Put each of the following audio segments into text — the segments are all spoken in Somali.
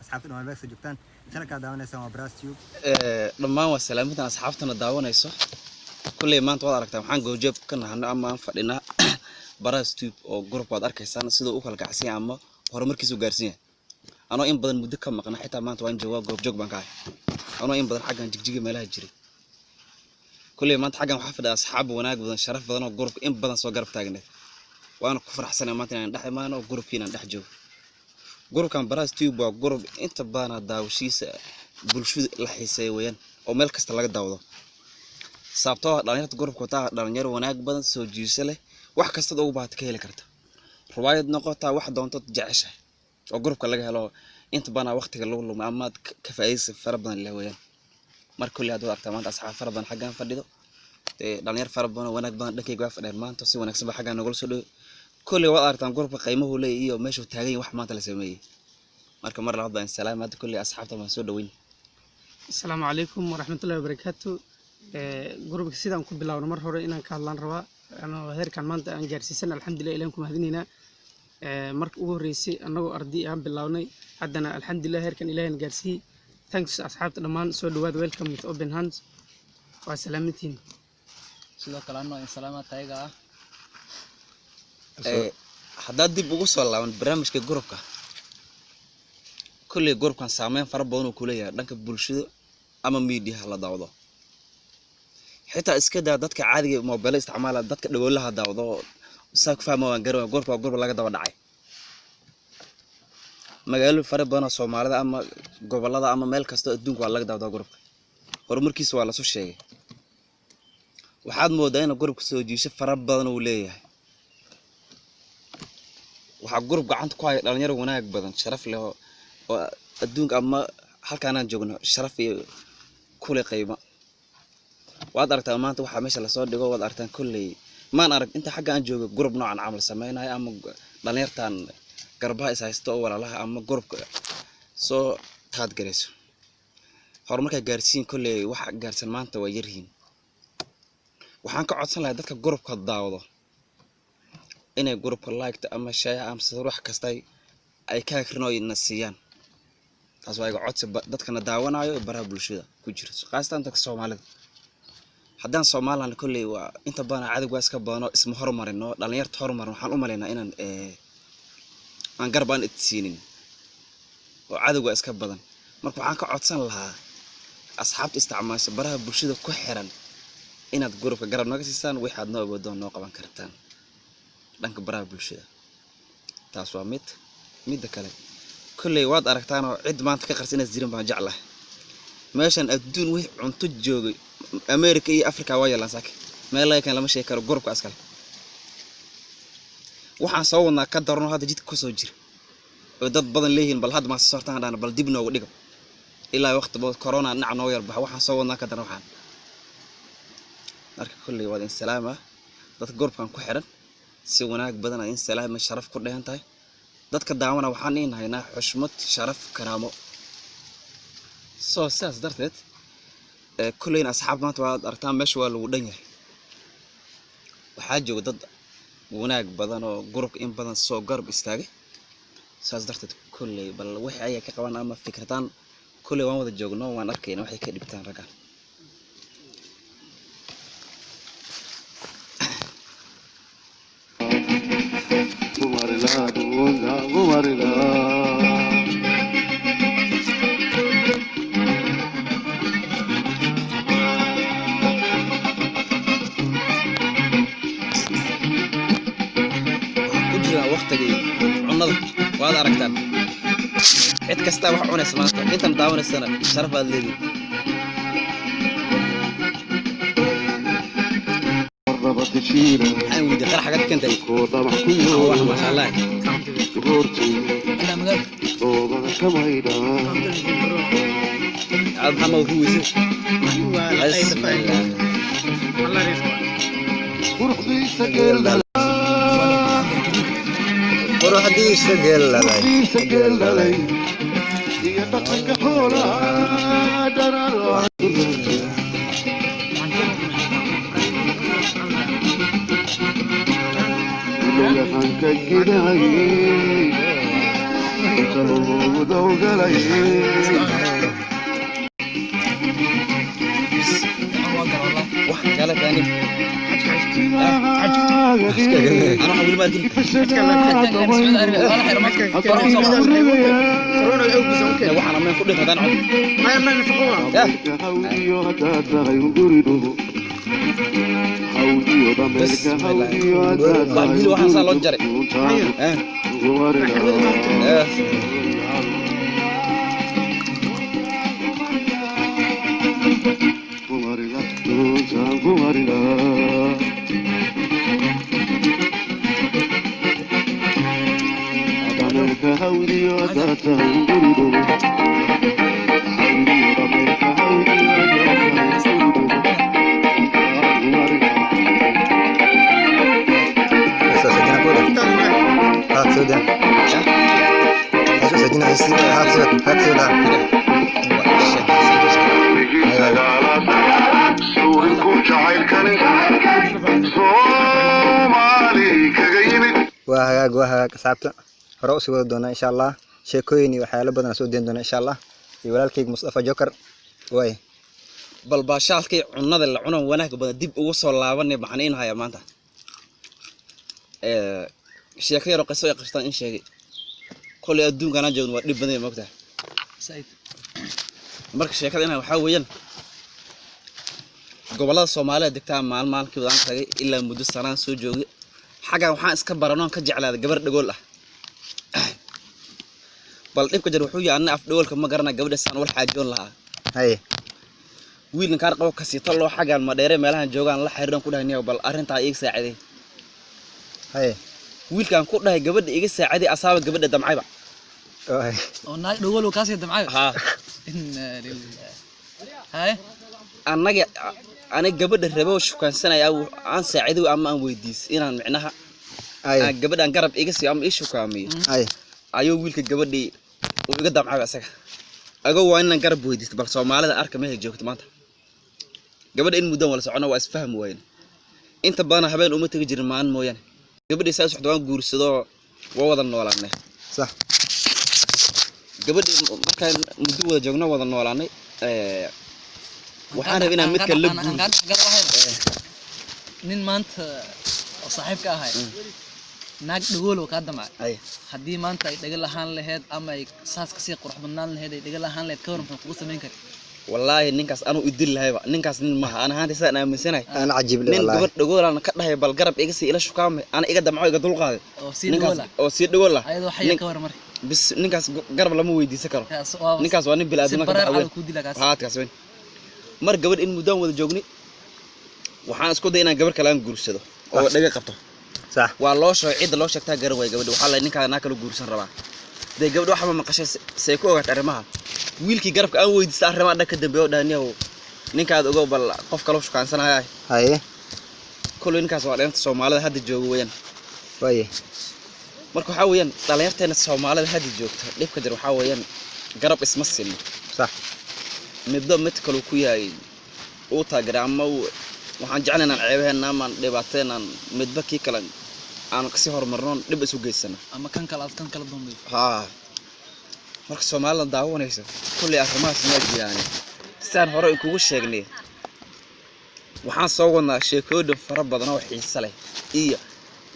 asxaabta dhammaan meesha joogtaan intana ka daawanaysan waa Brass Tube dhammaan waa salaamadan asxaabtana daawanayso kullee maanta waad aragtaa waxaan goobjoog ka nahay ama aan fadhinaa Brass Tube oo group waad arkaysaan sidoo uu kala gacsiin ama horumarkiisu gaarsiin anoo in badan muddo ka maqnaa xitaa maanta waan joogaa goobjoog baan ka ahay anoo in badan xaggan jigjiga meelaha jiray kullee maanta xaggan waxaa fadhiya asxaab wanaag badan sharaf badan oo group in badan soo garab taagneed waana ku faraxsanahay maanta inaan dhex imaano oo groupkiina dhex joogo groupkan Brass Tube waa group inta badan daawashiisa bulshada la xiiseeyo weeyaan oo meel kasta laga daawado sababtoo ah dhalinyarada groupka taa dhalinyaro wanaag badan soo jiisa leh wax kasta oo u baahat ka heli karta ruwaayad noqota wax doonto jeceshahay oo groupka laga helo inta badan waqtiga lagu lumo ama ka faa'iideysi fara badan leh weeyaan marka kulli aad aragtaa maanta asxaab fara badan xaggan fadhido dhalinyaro fara badan wanaag badan dhankayga waa fadhiyaan maanta si wanaagsan ba xaggan nagula soo dhaw kulli waad aragtaan groupka qiimuhu leeyahay iyo meesha uu taagan yahay wax maanta la sameeyay marka mar labaad baan salaamaad kulli asxaabta ma soo dhaweyn السلام عليكم ورحمة الله وبركاته جروبك سيدان كل بلاون مر هوري إن كان لان روا أنا هير كان مانت أنجرسي سنة الحمد لله إلهكم هذيننا مرك أول رئيسي أنا أرضي أهم بلاوني عدنا الحمد لله هير كان إله أنجرسي thanks أصحاب الأمان so do welcome with open hands وسلامتين sidoo kale anoo salaamaad tayga haddaad dib ugu soo laaban barnaamijka groupka kulli groupkan saameyn fara badan oo ku leeyahay dhanka bulshada ama media la daawado xitaa iska daa dadka caadiga mobile isticmaala dadka dhagoolaha daawado saa ku fahmaan garoon groupka group laga daba dhacay magaalo fara badan oo Soomaalida ama gobolada ama meel kasta adduunka waa laga daawado groupka horumarkiisa waa la soo sheegay waxaad moodaa in groupka soo jiisho fara badan uu leeyahay waxa group gacanta ku hay dhalinyaro wanaag badan sharaf leh oo adduunka ama halkaan aan joogno sharaf iyo kule qiimo waad aragtaa maanta waxa meesha la soo dhigo waad aragtaan kulli maan arag inta xagga aan joogo group noocan amal sameeyay ama dhalinyartan garbaha is haysto oo walaalaha ama groupka soo taad gareyso horumarka gaarsiin kulli waxa gaarsan maanta waa yarhiin waxaan ka codsan lahaa dadka groupka daawado inay groupka like ama share ama wax kasta ay ka akhrinayna siiyaan taas waa iga codsi dadkana daawanayo baraha bulshada ku jira qaasatan dadka Soomaalida haddaan Soomaaliland kulli waa inta badan cadawga iska badan oo isma horumarino dhalinyarta horumarin waxaan u maleynaa inaan aan garbaan idsiinin oo cadawga iska badan marka waxaan ka codsan lahaa asxaabta isticmaasha baraha bulshada ku xiran inaad groupka garab naga siisaan waxaad noo awoodo noo qaban kartaan dhanka baraha bulshada taas waa mid kale kulli waad aragtaan oo cid maanta ka qarsan jirin baan jeclahay meeshan adduun wixii cunto joogay America iyo Africa waa yeelan saaki meel ay kan lama sheekay karo groupka askal waxaan soo wadnaa ka darno hadda jidka ku soo jira oo dad badan leeyihiin bal hadda ma soo sartaan hadana bal dib noogu dhigo ilaa waqti bood corona dhinac noo yar bax waxaan soo wadnaa ka darno waxaan marka kulli waa in salaama dadka groupkan ku xiran si wanaag badan in salaam sharaf ku dheehantahay dadka daawana waxaan inahaynaa xushmad sharaf karaamo soo saas darteed kulleen asxaab maanta waad aragtaan meesha waa lagu dhan yahay waxaa jooga dad wanaag badan oo group in badan soo garab istaagay saas darteed kullee bal wixii ay ka qabaan ama fikrataan kullee waan wada joogno waan arkaynaa waxay ka dhibtaan ragaan cunada waad aragtaan cid kasta wax cunaysa maanta intan daawanaysana sharaf baad leedahay ay wada qarax xagad kentay wax ma sha Allah ana magal عبد محمد كويس روح دي سجل لي يدقق حولا درر لو كان كجداي كانوا ودو غلا واحد قال ثاني انا اقول ما ادري waxaan ma ku dhinta hadaan cod waxaan saa loo jaray وهاك صعبت رأسي ودونا إن شاء الله شيكويني وحياة بدنا سودين دونا إن شاء الله يولالكيك مصطفى جوكر واي بل باشالكي عناد اللي عنا وناك بدنا ديب وصل لعبني بحنين هاي مانتا شيكوي رقصة يقصتان إن شيء كل يدون كنا جون وديب بدنا مقطع سعيد مركز شيكوي أنا وحاويا قبل الصومالية دكتور مال كذا عن إلا مدة سنة سوجوي حاجة وحنا إسكبرناهم كجعل هذا جبر نقول له بل إبكي جروحوي أنا أفضل كم قرنا قبل السنة والحاجون لها هاي وين كان قوي كسيط الله حاجة المدير مالها جوجان الله حيرنا كلها نيا بل أرين تعيق ساعدي هاي وين كان كلها قبل يجي ساعدي أصاب قبل الدمعة بقى هاي وناي نقول له كاسي الدمعة ها إن هاي أنا قبل الربوش كان سنة أو عن ساعدي أما ويديس إن معناها أي قبل أن قرب إيجسي أم إيش وكامي أي أيوة ويلك قبل دي وقدم على سك أقول وين أن قرب ويديس بس ما على أركب هي جوكت ماته قبل إن مدون ولا سعنا وأسفهم وين أنت بانا حبايب أمي تجري معان موين قبل يسأل سحدوان جور صدا ووضع ولا عنه صح قبل كان مدون جونا وضع ولا عنه وحنا بينا متكلم أنا قاعد نين ما أنت صاحبك هاي ناق دقول وكذا معي حدي ما أنت دقول لهان لهاد أما ساس كسي قرح بنان لهاد دقول لهان لهاد كورم فنقص منك والله نينكاس أنا أدل هاي بقى نينكاس نين ما أنا هذا سنة من سنة أنا عجيب لي والله نين دقول أنا كده هاي بالقرب إيجسي إلى شو كام أنا إيجا دمعه إيجا دول قاعد أو سيد دقول له أيضا حيا كور مري بس نينكاس قرب لما ويدي سكر نينكاس واني بلادنا كده هات كاسوين مر قبل إن مدام وذا جوجني وحنا اسكو دينا قبل كلام جورسده أو دقيقة قبته صح والله شو عيد الله شكتها قروي قبل وحلا إنك ناكل جورسن ربع ده قبل واحد ما قش سيكو وقت أرمها ويلكي قرب أول يستأهل رمى ده كده بيو ده نيو إنك هذا جو بال قف كلوش كان سنة هاي كل إنك سوالف أنت سومالي هذا الجوين وين مركو حاويا طلعت أنا سومالي هذا الجوك ليه كده حاويا قرب اسم السن صح نبدأ متكلو كوياي أو تجرم وحن جعلنا نلعبها ناما دبعتنا متبكي كلام أنا كسيهر مرون لبسوا جيسنا أما كان كلا ضمني ها مركز سومالي دعوة نيسا كل أخماس ناجي يعني سان هراء كوش شغلي وحن صوّنا شيكود فرب بدنا وحيسله إيه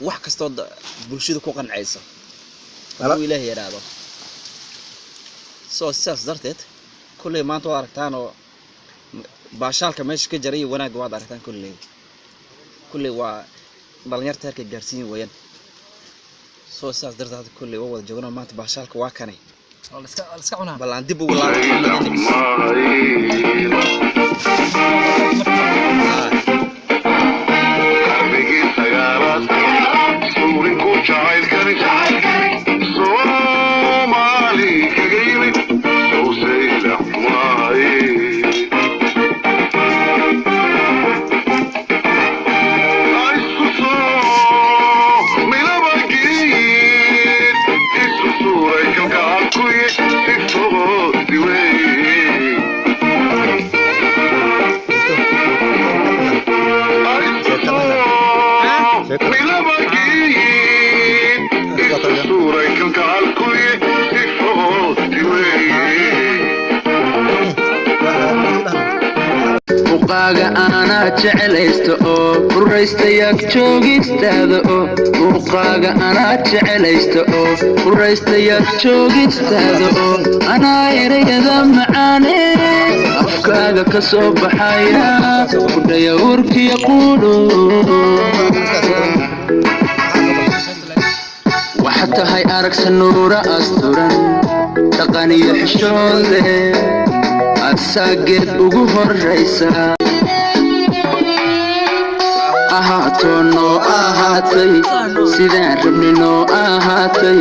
وحكستود برشيد كوكان عيسى وإلهي يرادو ساس درتت كل ما أنتوا عرفتانه باشالك ماشي كجري وانا قواعد عرفتان كل بالنيار ترك الجرسين وين ساس درتت كل ووض جونا ما أنت باشالك واكني السكعنا بل عندي بقول muuqaaga anaa jecelaysto oo quraystayaad joogistaada oo muuqaaga anaa jecelaysto oo quraystayaad joogistaada oo anaa erayada macaane afkaaga ka soo baxaya kudhaya urkiya quudho waxaad tahay aragsa nuura asturan dhaqan iyo xishood leh asaageed ugu horraysa ahaatoo noo ahaatay sidaan rabni noo ahaatay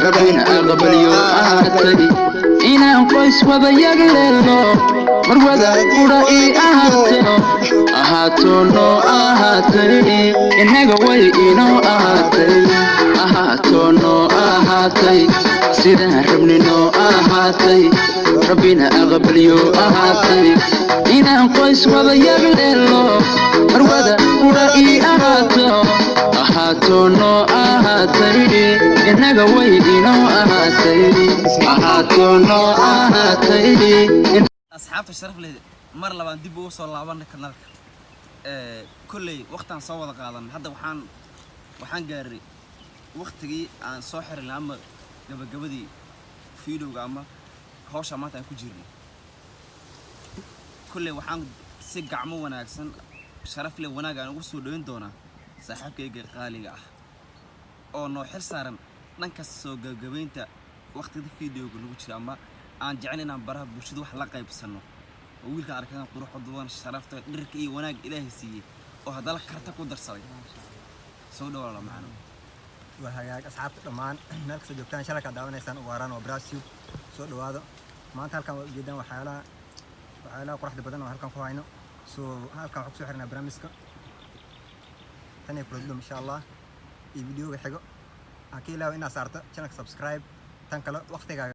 rabbina aqbalyo ahaatay inaan qoys wada yagleelo mar wada qudha ii ahaato ahaatoo noo ahaatay innaga way inoo ahaatay ahaatoo noo ahaatay sidaan rabni noo ahaatay rabbina aqbalyo ahaatay inaan qoys wada yagleelo mar wada qudha ii ahaato ahaatoo noo ahaatay innaga way inoo ahaatay ahaatoo noo ahaatay asxaabta sharaf leh mar labaan dib ugu soo laabanay kanaalka kulley waqtaan soo wada qaadan hadda waxaan gaaray waqtigii aan soo xirin ama gabagabadii fiidowga ama hawsha maanta aan ku jirnay kulley waxaan si gacmo wanaagsan sharaf leh wanaag aan ugu soo dhaweyn doonaa saaxiibkayga qaaliga ah oo noo xil saaran dhanka soo gabagabeynta waqtiga fiidowga lagu jiro ama aan jecel inaan baraha bulshada wax la qaybsano oo wiilka arkaan quruxda duwan sharafta dhirka iyo wanaag ilaahay siiyay oo hadal karta ku darsaday soo dhawaada macna وهاي أصحاب دمان ملك سجوكتان شلك داونيسان واران وبراسيو سو دواado maanta halkan jeedaan waxyaalaha quruxda badan oo halkan ku hayno soo halkan waxaan ku soo xirnaa barnaamijka tan iyo kullu insha Allah iyo videoga xigo akii ilaaw inaad saarto channel subscribe tan kale waqtiga